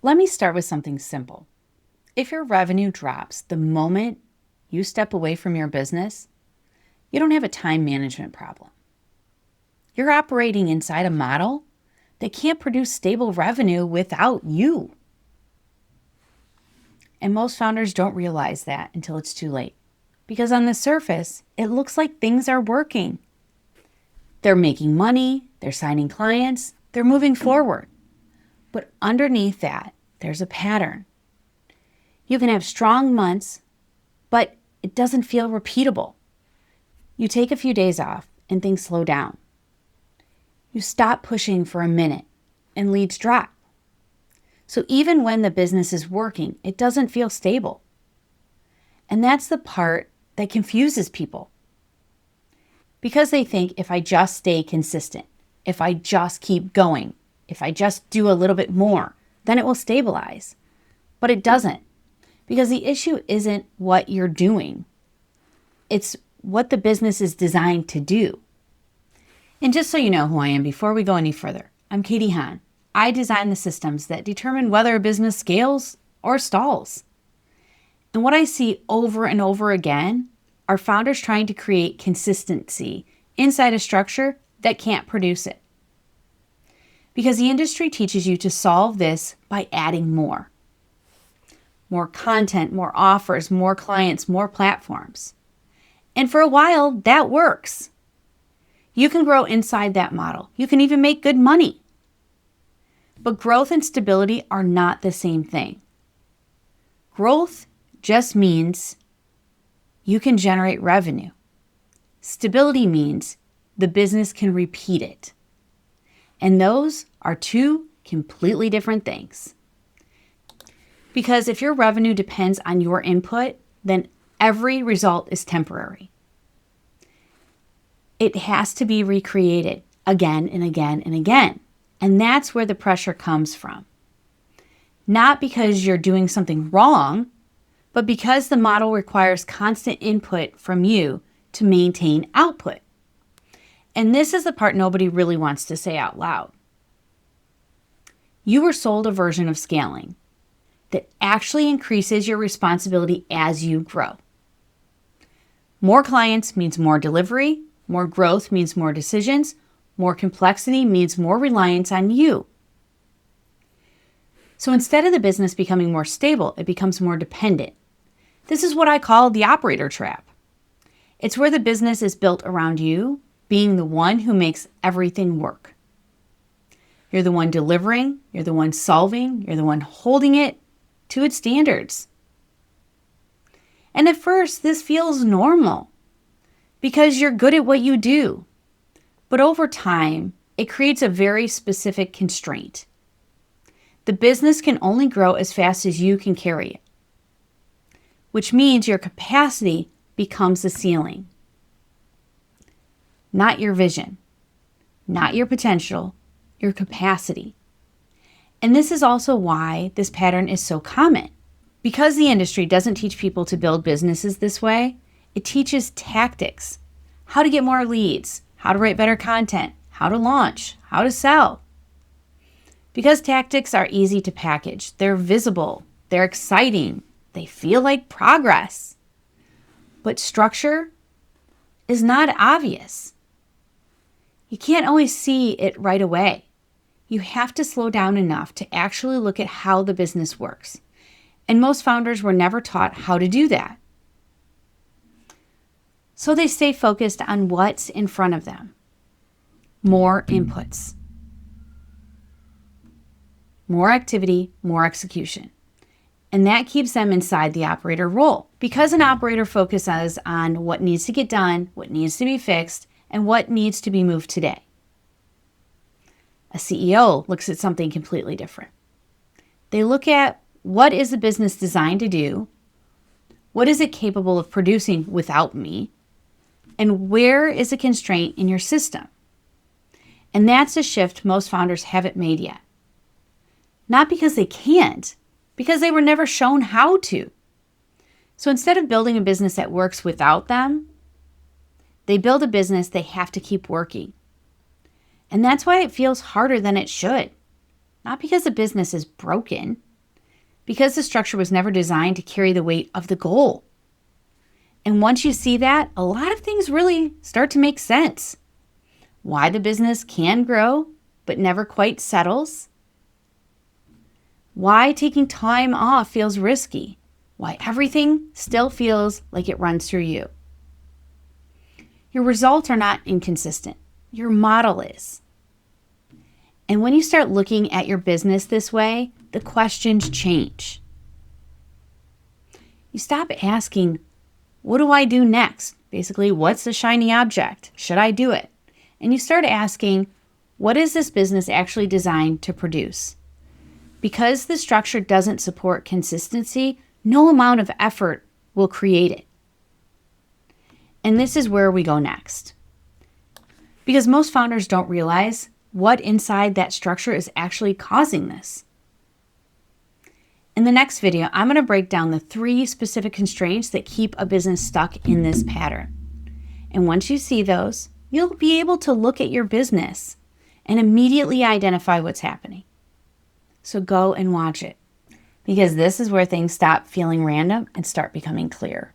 Let me start with something simple. If your revenue drops the moment you step away from your business, you don't have a time management problem. You're operating inside a model that can't produce stable revenue without you. And most founders don't realize that until it's too late. Because on the surface, it looks like things are working. They're making money, they're signing clients, they're moving forward. But underneath that, there's a pattern. You can have strong months, but it doesn't feel repeatable. You take a few days off and things slow down. You stop pushing for a minute and leads drop. So even when the business is working, it doesn't feel stable. And that's the part that confuses people. Because they think if I just stay consistent, if I just keep going, if I just do a little bit more, then it will stabilize. But it doesn't. Because the issue isn't what you're doing. It's what the business is designed to do. And just so you know who I am before we go any further, I'm Katie Hahn. I design the systems that determine whether a business scales or stalls. And what I see over and over again are founders trying to create consistency inside a structure that can't produce it. Because the industry teaches you to solve this by adding more. More content, more offers, more clients, more platforms. And for a while, that works. You can grow inside that model. You can even make good money. But growth and stability are not the same thing. Growth just means you can generate revenue. Stability means the business can repeat it. And those are two completely different things. Because if your revenue depends on your input, then every result is temporary. It has to be recreated again and again and again. And that's where the pressure comes from. Not because you're doing something wrong, but because the model requires constant input from you to maintain output. And this is the part nobody really wants to say out loud. You were sold a version of scaling that actually increases your responsibility as you grow. More clients means more delivery, more growth means more decisions, more complexity means more reliance on you. So instead of the business becoming more stable, it becomes more dependent. This is what I call the operator trap. It's where the business is built around you being the one who makes everything work. You're the one delivering, you're the one solving, you're the one holding it to its standards. And at first, this feels normal because you're good at what you do. But over time, it creates a very specific constraint. The business can only grow as fast as you can carry it, which means your capacity becomes the ceiling. Not your vision, not your potential, your capacity. And this is also why this pattern is so common. Because the industry doesn't teach people to build businesses this way, it teaches tactics, how to get more leads, how to write better content, how to launch, how to sell. Because tactics are easy to package, they're visible, they're exciting, they feel like progress. But structure is not obvious. You can't always see it right away. You have to slow down enough to actually look at how the business works. And most founders were never taught how to do that. So they stay focused on what's in front of them. More inputs. More activity, more execution. And that keeps them inside the operator role. Because an operator focuses on what needs to get done, what needs to be fixed, and what needs to be moved today. A CEO looks at something completely different. They look at what is the business designed to do, what is it capable of producing without me, and where is the constraint in your system? And that's a shift most founders haven't made yet. Not because they can't, because they were never shown how to. So instead of building a business that works without them, they build a business they have to keep working. And that's why it feels harder than it should. Not because the business is broken, because the structure was never designed to carry the weight of the goal. And once you see that, a lot of things really start to make sense. Why the business can grow, but never quite settles. Why taking time off feels risky. Why everything still feels like it runs through you. Your results are not inconsistent. Your model is. And when you start looking at your business this way, the questions change. You stop asking, what do I do next? Basically, what's the shiny object? Should I do it? And you start asking, what is this business actually designed to produce? Because the structure doesn't support consistency, no amount of effort will create it. And this is where we go next. Because most founders don't realize what inside that structure is actually causing this. In the next video, I'm going to break down the 3 specific constraints that keep a business stuck in this pattern. And once you see those, you'll be able to look at your business and immediately identify what's happening. So go and watch it, because this is where things stop feeling random and start becoming clear.